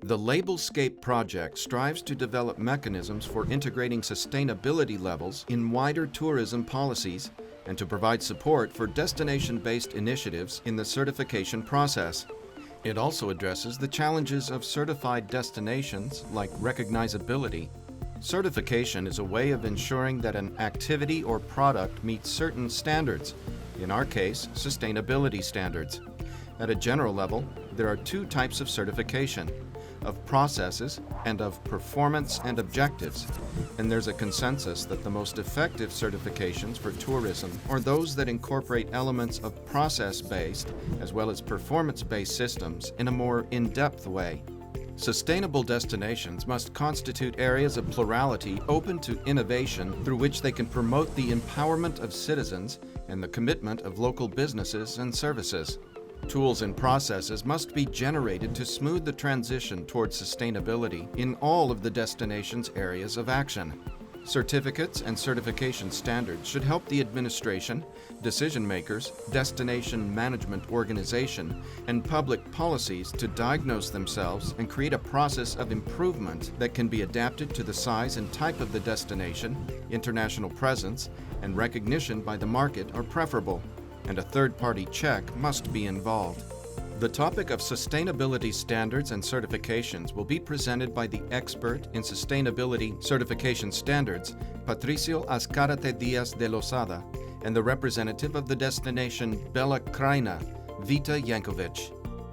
The Labelscape project strives to develop mechanisms for integrating sustainability levels in wider tourism policies and to provide support for destination-based initiatives in the certification process. It also addresses the challenges of certified destinations like recognizability. Certification is a way of ensuring that an activity or product meets certain standards, in our case, sustainability standards. At a general level, there are two types of certification: of processes and of performance and objectives, and there's a consensus that the most effective certifications for tourism are those that incorporate elements of process-based as well as performance-based systems in a more in-depth way. Sustainable destinations must constitute areas of plurality open to innovation through which they can promote the empowerment of citizens and the commitment of local businesses and services. Tools and processes must be generated to smooth the transition towards sustainability in all of the destination's areas of action. Certificates and certification standards should help the administration, decision makers, destination management organization, and public policies to diagnose themselves and create a process of improvement that can be adapted to the size and type of the destination. International presence and recognition by the market are preferable, and a third-party check must be involved. The topic of sustainability standards and certifications will be presented by the expert in sustainability certification standards, Patricio Azcárate Díaz de Lozada, and the representative of the destination Bella Krajina, Vita Jankovic.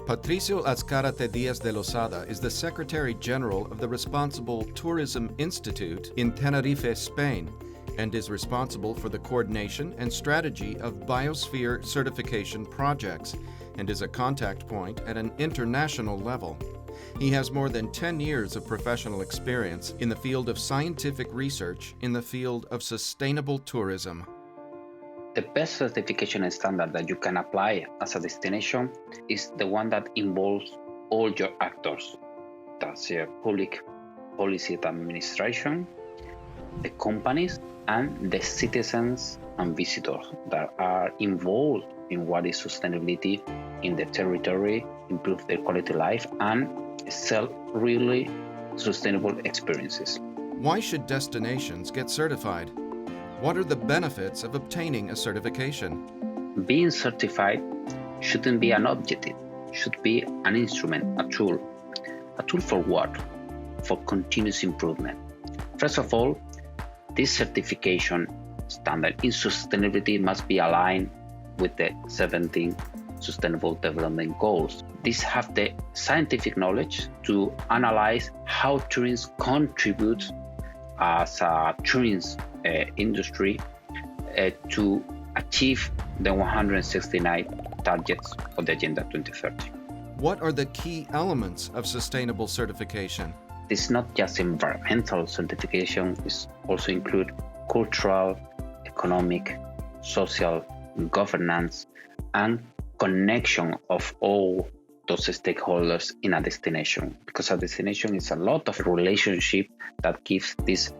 Patricio Azcárate Díaz de Lozada is the Secretary General of the Responsible Tourism Institute in Tenerife, Spain, and is responsible for the coordination and strategy of biosphere certification projects, and is a contact point at an international level. He has more than 10 years of professional experience in the field of scientific research in the field of sustainable tourism. The best certification standard that you can apply as a destination is the one that involves all your actors. That's your public policy and administration, the companies, and the citizens and visitors that are involved in what is sustainability in the territory, improve their quality of life, and sell really sustainable experiences. Why should destinations get certified? What are the benefits of obtaining a certification? Being certified shouldn't be an objective, should be an instrument, a tool. A tool for what? For continuous improvement. First of all, this certification standard in sustainability must be aligned with the 17 Sustainable Development Goals. These have the scientific knowledge to analyze how tourism contributes as a tourism industry to achieve the 169 targets of the Agenda 2030. What are the key elements of sustainable certification? It's not just environmental certification, it also includes cultural, economic, social, governance, and connection of all those stakeholders in a destination. Because a destination is a lot of relationship that gives this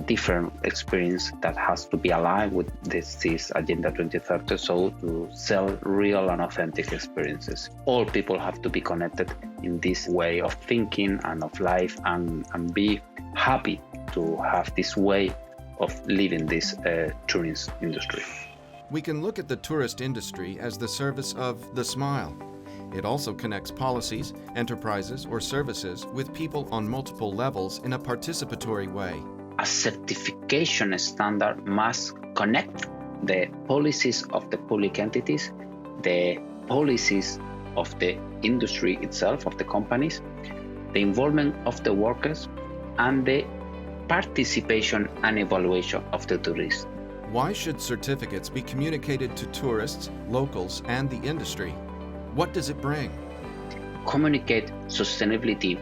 different experience that has to be aligned with this Agenda 2030, so to sell real and authentic experiences. All people have to be connected in this way of thinking and of life and be happy to have this way of living this tourism industry. We can look at the tourist industry as the service of the smile. It also connects policies, enterprises, or services with people on multiple levels in a participatory way. A certification standard must connect the policies of the public entities, the policies of the industry itself, of the companies, the involvement of the workers, and the participation and evaluation of the tourists. Why should certificates be communicated to tourists, locals, and the industry? What does it bring? Communicate sustainability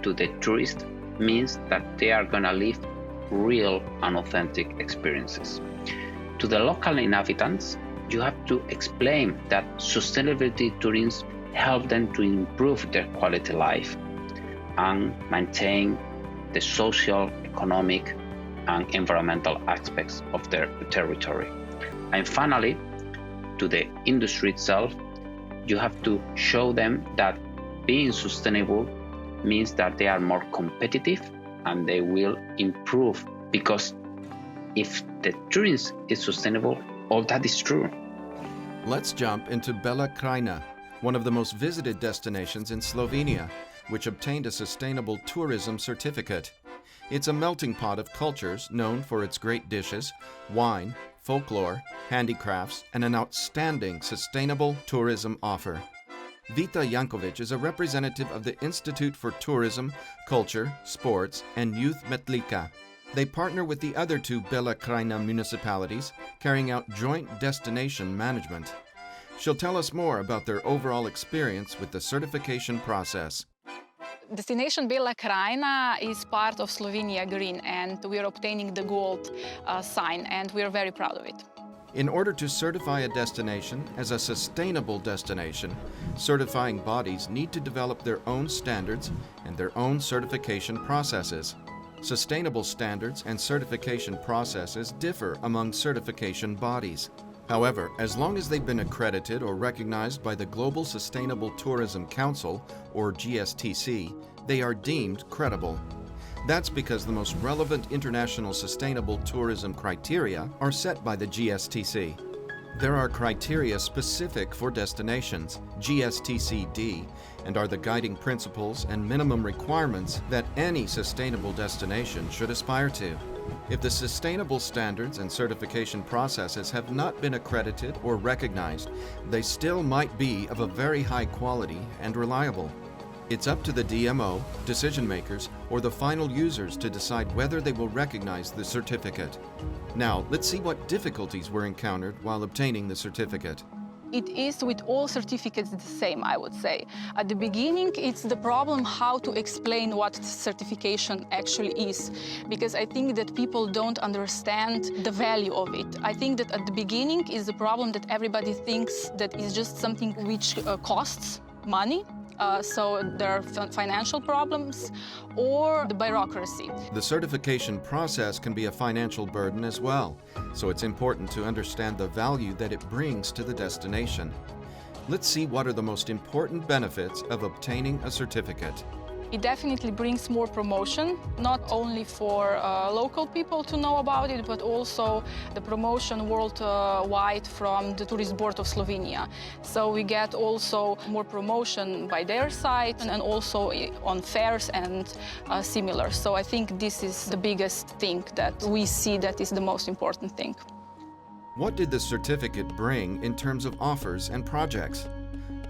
to the tourist means that they are going to live real and authentic experiences. To the local inhabitants, you have to explain that sustainability tourism helps them to improve their quality of life and maintain the social, economic, and environmental aspects of their territory. And finally, to the industry itself, you have to show them that being sustainable means that they are more competitive and they will improve, because if the tourism is sustainable, all that is true. Let's jump into Bela Krajina, one of the most visited destinations in Slovenia, which obtained a sustainable tourism certificate. It's a melting pot of cultures known for its great dishes, wine, folklore, handicrafts, and an outstanding sustainable tourism offer. Vita Jankovic is a representative of the Institute for Tourism, Culture, Sports, and Youth Metlika. They partner with the other two Bela Krajina municipalities, carrying out joint destination management. She'll tell us more about their overall experience with the certification process. Destination Bela Krajina is part of Slovenia Green, and we are obtaining the gold sign, and we are very proud of it. In order to certify a destination as a sustainable destination, certifying bodies need to develop their own standards and their own certification processes. Sustainable standards and certification processes differ among certification bodies. However, as long as they've been accredited or recognized by the Global Sustainable Tourism Council, or GSTC, they are deemed credible. That's because the most relevant international sustainable tourism criteria are set by the GSTC. There are criteria specific for destinations, GSTC-D, and are the guiding principles and minimum requirements that any sustainable destination should aspire to. If the sustainable standards and certification processes have not been accredited or recognized, they still might be of a very high quality and reliable. It's up to the DMO, decision makers, or the final users to decide whether they will recognize the certificate. Now, let's see what difficulties were encountered while obtaining the certificate. It is with all certificates the same, I would say. At the beginning, it's the problem how to explain what certification actually is, because I think that people don't understand the value of it. I think that at the beginning is the problem that everybody thinks that is just something which costs money. So there are financial problems or the bureaucracy. The certification process can be a financial burden as well, so it's important to understand the value that it brings to the destination. Let's see what are the most important benefits of obtaining a certificate. It definitely brings more promotion, not only for local people to know about it, but also the promotion worldwide from the Tourist Board of Slovenia. So we get also more promotion by their side and also on fairs and similar. So I think this is the biggest thing that we see that is the most important thing. What did the certificate bring in terms of offers and projects?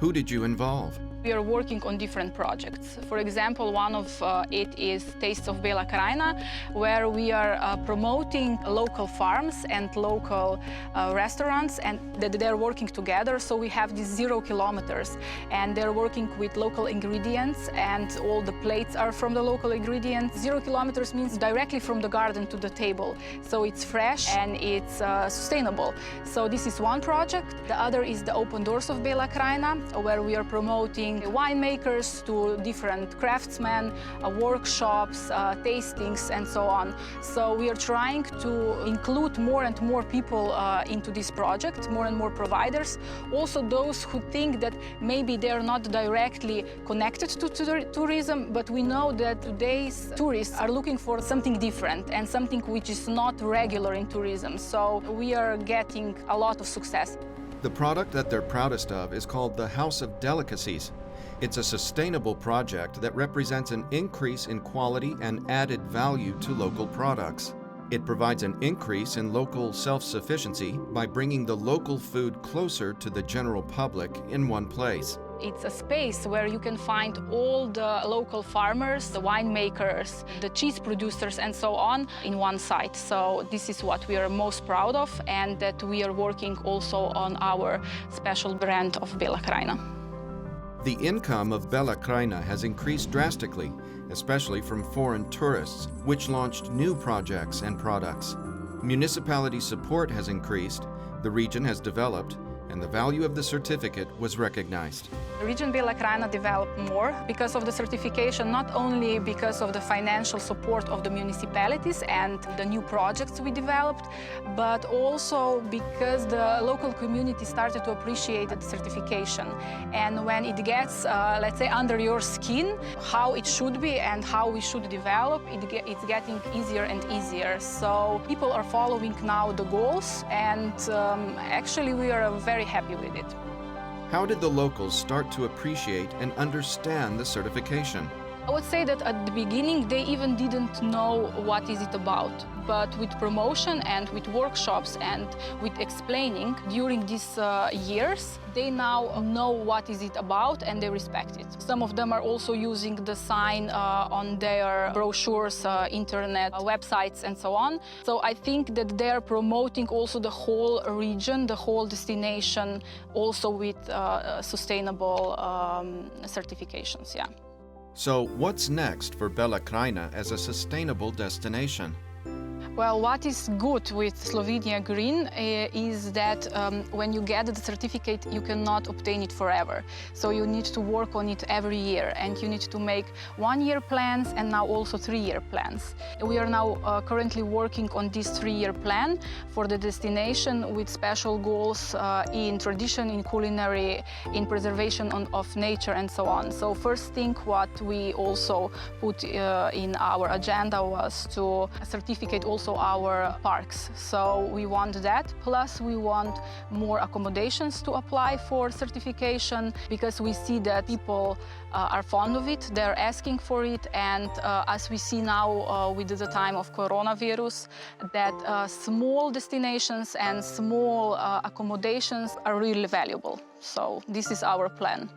Who did you involve? We are working on different projects. For example, one of it is Tastes of Bela Krajina, where we are promoting local farms and local restaurants, and that they're working together. So we have these 0 kilometers, and they're working with local ingredients, and all the plates are from the local ingredients. 0 kilometers means directly from the garden to the table. So it's fresh and it's sustainable. So this is one project. The other is the Open Doors of Bela Krajina, where we are promoting winemakers to different craftsmen, workshops, tastings, and so on. So we are trying to include more and more people into this project, more and more providers. Also those who think that maybe they're not directly connected to tourism, but we know that today's tourists are looking for something different and something which is not regular in tourism. So we are getting a lot of success. The product that they're proudest of is called the House of Delicacies. It's a sustainable project that represents an increase in quality and added value to local products. It provides an increase in local self-sufficiency by bringing the local food closer to the general public in one place. It's a space where you can find all the local farmers, the winemakers, the cheese producers, and so on in one site. So this is what we are most proud of, and that we are working also on our special brand of Bela Krajina. The income of Bela Krajina has increased drastically, especially from foreign tourists, which launched new projects and products. Municipality support has increased, the region has developed, and the value of the certificate was recognized. Region Bela Krajina developed more because of the certification, not only because of the financial support of the municipalities and the new projects we developed, but also because the local community started to appreciate the certification. And when it gets, let's say, under your skin, how it should be and how we should develop, it's getting easier and easier. So people are following now the goals, and actually we are very happy with it. How did the locals start to appreciate and understand the certification? I would say that at the beginning they even didn't know what is it about. But with promotion and with workshops and with explaining during these years, they now know what is it about and they respect it. Some of them are also using the sign on their brochures, internet websites and so on. So I think that they're promoting also the whole region, the whole destination, also with sustainable certifications, yeah. So what's next for Bela Krajina as a sustainable destination? Well, what is good with Slovenia Green is that when you get the certificate, you cannot obtain it forever. So you need to work on it every year, and you need to make 1-year plans and now also 3-year plans. We are now currently working on this 3-year plan for the destination with special goals in tradition, in culinary, in preservation of nature and so on. So first thing what we also put in our agenda was to certificate also our parks. So we want that, plus we want more accommodations to apply for certification, because we see that people are fond of it, they're asking for it, and as we see now with the time of coronavirus, that small destinations and small accommodations are really valuable. So this is our plan.